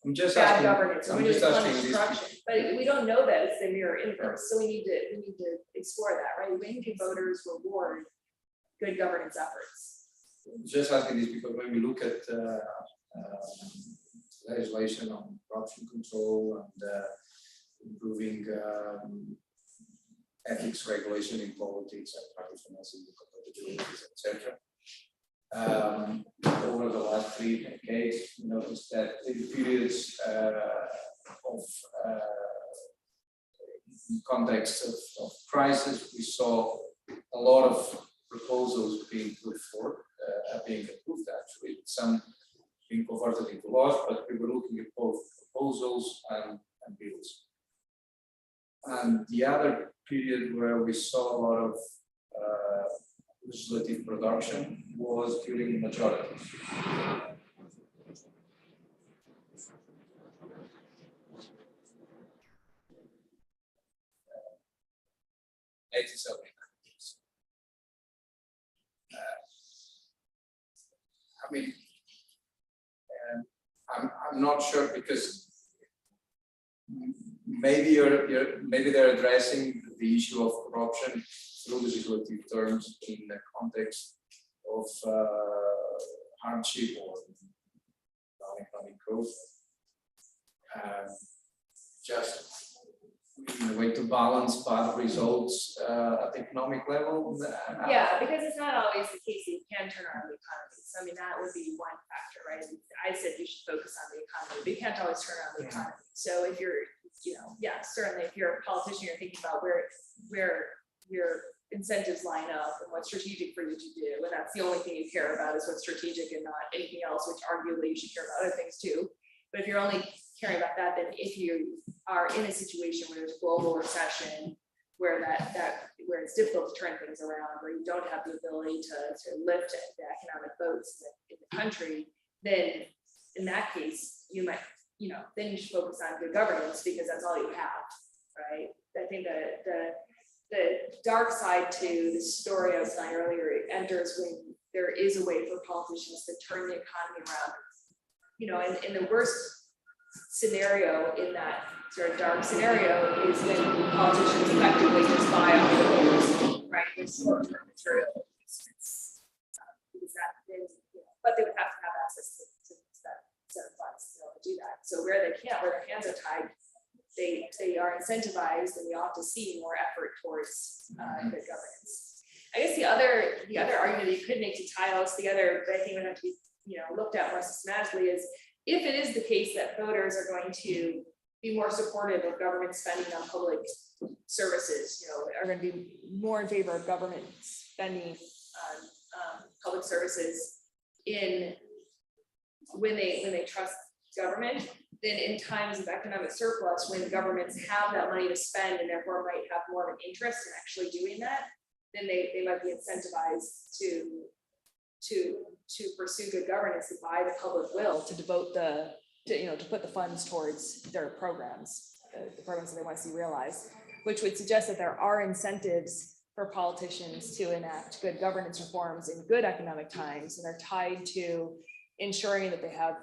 I'm just bad asking, governance, or I'm when do just they asking punish these corruption? But we don't know that it's the mirror inverse, so we need to explore that, right? When do voters reward good governance efforts? just asking this because when we look at legislation on corruption control and improving ethics regulation in politics and party financing, compatibilities, etc. Over the last 3 decades, we noticed that in periods of in context of crisis, we saw a lot of proposals being put forward, being approved actually, some being converted into laws, but we were looking at both proposals and bills. And the other period where we saw a lot of legislative production was during majorities. 87. I mean, I'm not sure because maybe maybe they're addressing the issue of corruption through legislative terms in the context of hardship or non-economic growth. Just in a way to balance bad results at the economic level. Yeah, because it's not always the case that you can turn around the economy. So I mean, that would be one factor, right? I said you should focus on the economy, but you can't always turn around the economy. So if you're, yeah, certainly if you're a politician, you're thinking about where your incentives line up and what's strategic for you to do. And that's the only thing you care about is what's strategic and not anything else, which arguably you should care about other things too. But if you're only caring about that, then if you are in a situation where there's global recession, where where it's difficult to turn things around, where you don't have the ability to lift the economic boats in the country, then in that case, you might, then you should focus on good governance because that's all you have, right? I think that the dark side to the story I was telling earlier enters when there is a way for politicians to turn the economy around. And the worst scenario in that sort of dark scenario is when politicians effectively just buy off the voters, right? With short-term material investments, because that is, but they would have to have access to that set of funds to be able to do that. So where they can't, where their hands are tied, they are incentivized, and we ought to see more effort towards good governance. I guess the other argument that you could make to tie all this together, but I think would have to be looked at more systematically, is if it is the case that voters are going to be more supportive of government spending on public services, are going to be more in favor of government spending on public services when they trust government, then in times of economic surplus, when governments have that money to spend and therefore might have more of an interest in actually doing that, then they might be incentivized to pursue good governance and buy the public will to devote to put the funds towards their programs, the programs that they want to see realized, which would suggest that there are incentives for politicians to enact good governance reforms in good economic times, and they're tied to ensuring that they have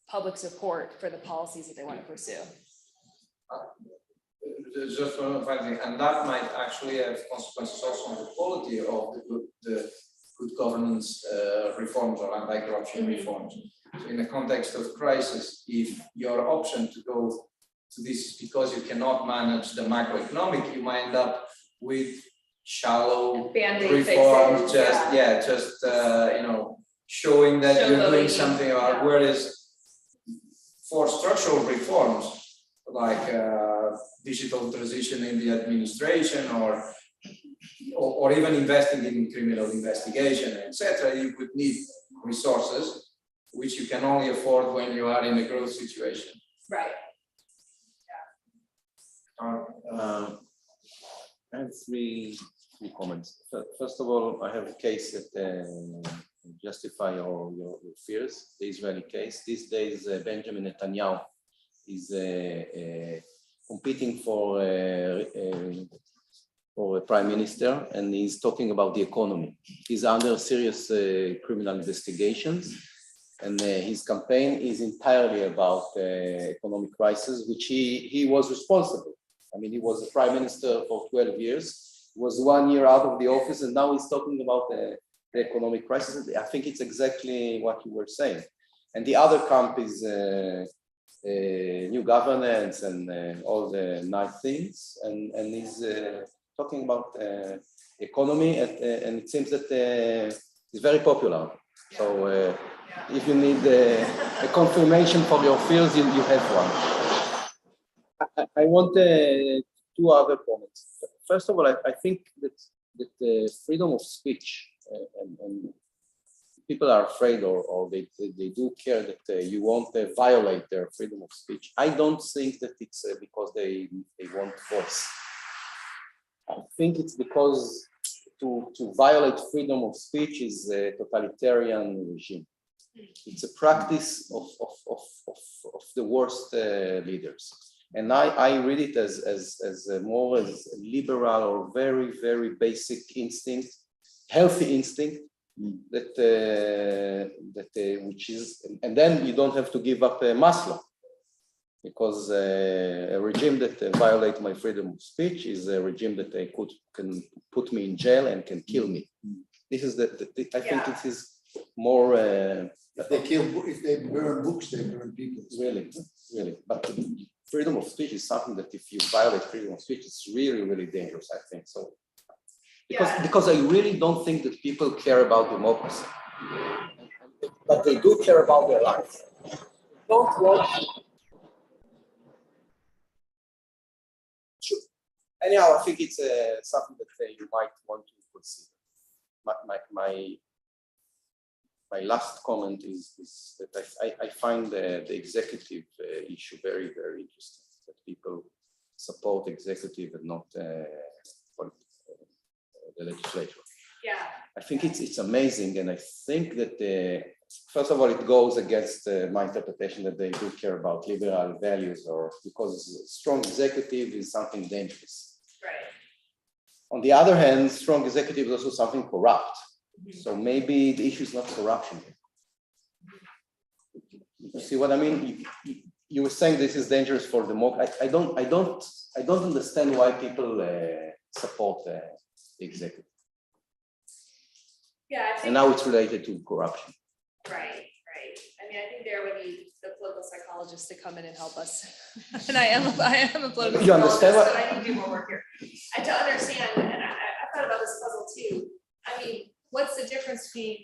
public support for the policies that they want to pursue. Just one final thing, and that might actually have consequences also on the quality of the good governance reforms or anti-corruption reforms. So in the context of crisis, if your option to go to this is because you cannot manage the macroeconomic, you might end up with shallow reforms, just showing that you're doing something about. Whereas for structural reforms like digital transition in the administration or even investing in criminal investigation, etc., you would need resources which you can only afford when you are in a growth situation. Right. I have three comments. First of all, I have a case that justify your fears, the Israeli case. These days, Benjamin Netanyahu is competing for a prime minister, and he's talking about the economy. He's under serious criminal investigations, and his campaign is entirely about economic crisis, which he was responsible. I mean, he was the prime minister for 12 years, was 1 year out of the office, and now he's talking about the economic crisis. I think it's exactly what you were saying. And the other camp is new governance and all the nice things, and he's talking about economy, and it seems that it's very popular. So if you need a confirmation for your fears, you have one. I want two other comments. First of all, I think that freedom of speech and people are afraid or they do care that you won't violate their freedom of speech. I don't think that it's because they want voice. I think it's because to violate freedom of speech is a totalitarian regime. It's a practice of the worst leaders. And I read it as more as a liberal or very, very basic instinct, healthy instinct, which is, and then you don't have to give up Maslow, because a regime that violates my freedom of speech is a regime that can put me in jail and can kill me. This is I think it is more. If they burn books, they burn people. Really. But freedom of speech is something that if you violate freedom of speech, it's really, really dangerous, I think. So, because I really don't think that people care about democracy, but they do care about their life. Don't want. Sure. Anyhow, I think it's something that you might want to consider. My last comment is that I find the executive issue very, very interesting, that people support executive and not the legislature. Yeah. I think it's amazing, and I think that first of all, it goes against my interpretation that they do care about liberal values, or because a strong executive is something dangerous. Right. On the other hand, strong executive is also something corrupt. So maybe the issue is not corruption. You see what I mean? You were saying this is dangerous for democracy. I don't understand why people support the executive. Yeah, I think, and now it's related to corruption. Right. I mean, I think there we need the political psychologists to come in and help us. And I am a political You understand psychologist, but I need to do more work here. And to understand, and I thought about this puzzle too. I mean, what's the difference between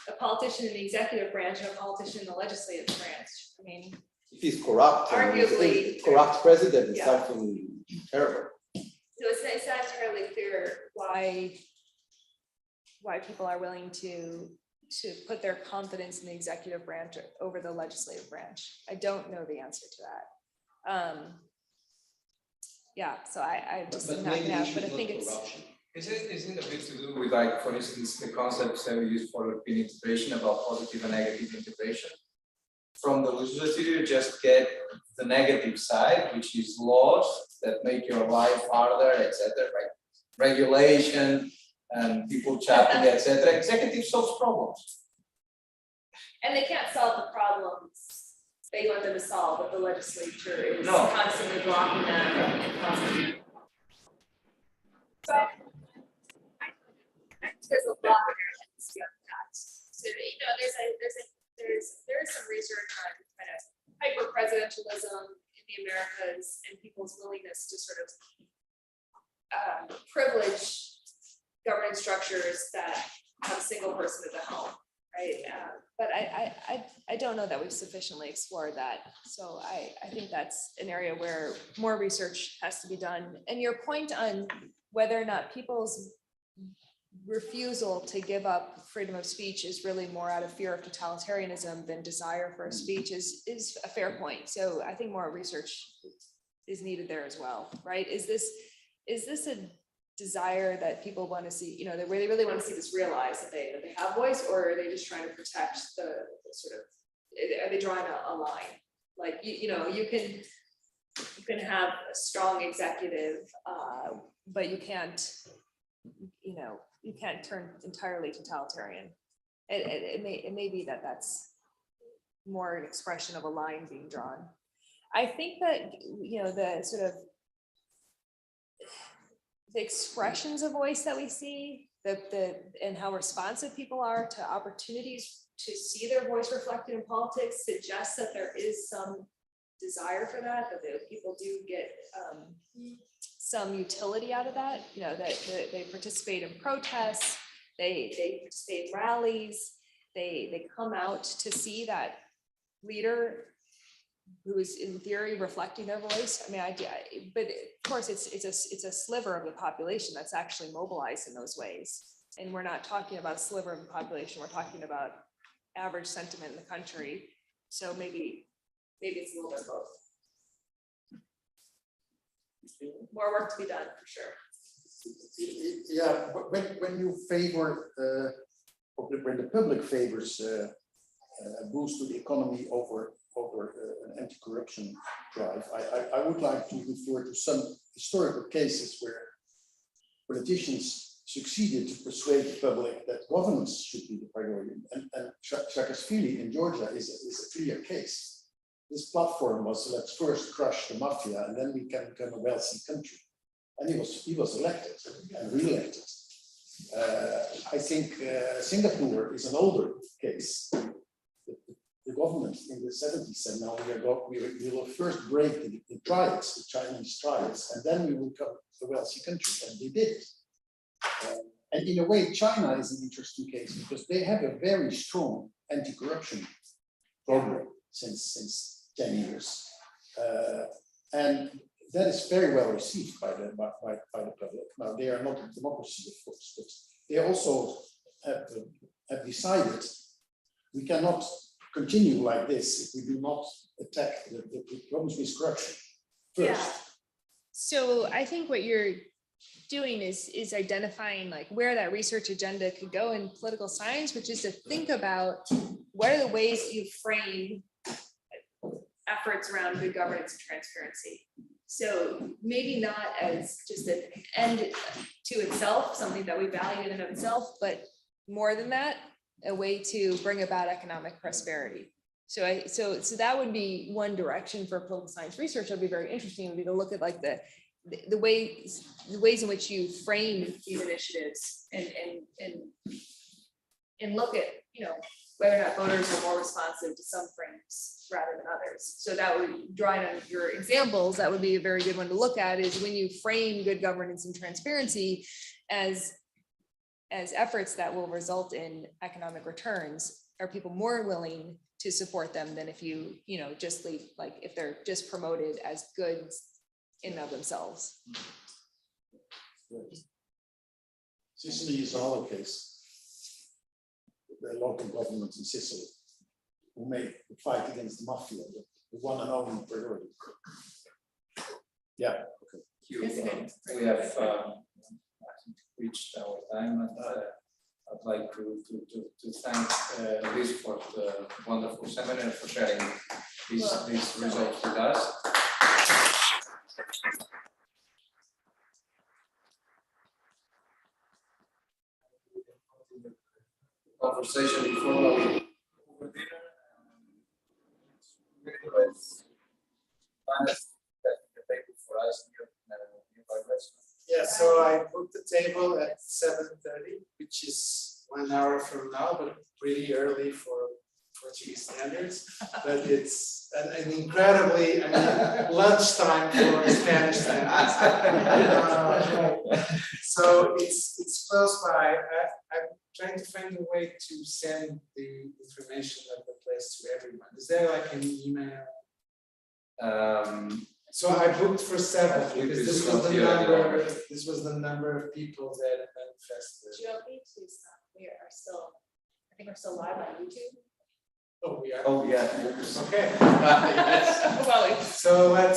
a politician in the executive branch and a politician in the legislative branch? I mean, If he's corrupt, arguably, corrupt president is yeah. something terrible. So it's not entirely clear why people are willing to put their confidence in the executive branch over the legislative branch. I don't know the answer to that. Yeah, so I just am not gonna have, but I think it's. Isn't a bit to do with, like, for instance, the concepts that we use for European integration about positive and negative integration? From the legislature, you just get the negative side, which is laws that make your life harder, etc. Right? Regulation and people chatting, etc. Executive solves problems. And they can't solve the problems that you want them to solve, but the legislature is constantly blocking them and constantly. But there's a lot of evidence on that. So, there is some research on kind of hyper-presidentialism in the Americas and people's willingness to sort of privilege governance structures that have a single person at the helm, right? But I don't know that we've sufficiently explored that. So I think that's an area where more research has to be done. And your point on whether or not people's refusal to give up freedom of speech is really more out of fear of totalitarianism than desire for a speech is a fair point. So I think more research is needed there as well, right? Is this a desire that people want to see, they really want to see this realized that they have voice, or are they just trying to protect the sort of, are they drawing a line? Like, you can have a strong executive, but you can't turn entirely totalitarian. It may be that that's more an expression of a line being drawn. I think that, the sort of the expressions of voice that we see, and how responsive people are to opportunities to see their voice reflected in politics suggests that there is some desire for that the people do get some utility out of that, that they participate in protests, they participate in rallies, they come out to see that leader who is in theory reflecting their voice. I mean, but of course it's a sliver of the population that's actually mobilized in those ways. And we're not talking about a sliver of the population, we're talking about average sentiment in the country. So maybe it's a little bit of both. More work to be done for sure. Yeah, when you favor, when the public favors a boost to the economy over an anti-corruption drive, I would like to refer to some historical cases where politicians succeeded to persuade the public that governance should be the priority. And Saakashvili in Georgia is a clear case. This platform was, let's first crush the mafia and then we can become a wealthy country. And he was elected and re-elected. I think Singapore is an older case. The government in the 70s said, now we will first break the trials, the Chinese trials, and then we will become a wealthy country, and they did. And in a way, China is an interesting case because they have a very strong anti-corruption program since 10 years. And that is very well received by the public. Now, they are not a democracy, of course, but they also have decided we cannot continue like this if we do not attack the problems with corruption first. Yeah. So I think what you're doing is identifying like where that research agenda could go in political science, which is to think about what are the ways you frame efforts around good governance and transparency. So maybe not as just an end to itself, something that we value in and of itself, but more than that, a way to bring about economic prosperity. So that would be one direction for political science research. That'd be very interesting, would be to look at like the ways in which you frame these initiatives and look at, whether or not voters are more responsive to some frames rather than others. So that would, drawing on your examples, that would be a very good one to look at, is when you frame good governance and transparency as efforts that will result in economic returns, are people more willing to support them than if you, just leave, like if they're just promoted as goods in and of themselves. Sicily is another case. The local government in Sicily who made the fight against the mafia the one and only priority. Yeah. Okay. We have reached our time, and I'd like to thank Liz for the wonderful seminar, for sharing these results with us. Conversation informally over dinner. For us Yeah, so I booked the table at 7:30, which is 1 hour from now, but pretty early for Portuguese standards. But it's an incredibly, lunchtime for Spanish standards. So it's close by. I'm trying to find a way to send the information of the place to everyone. Is there like an email? So I booked for 7 because this was the number. This was the number of people that manifested. Do you want me to stop? We are still, I think we're still live on YouTube. Oh, we are. Oh, yeah. Okay. Well, So let's.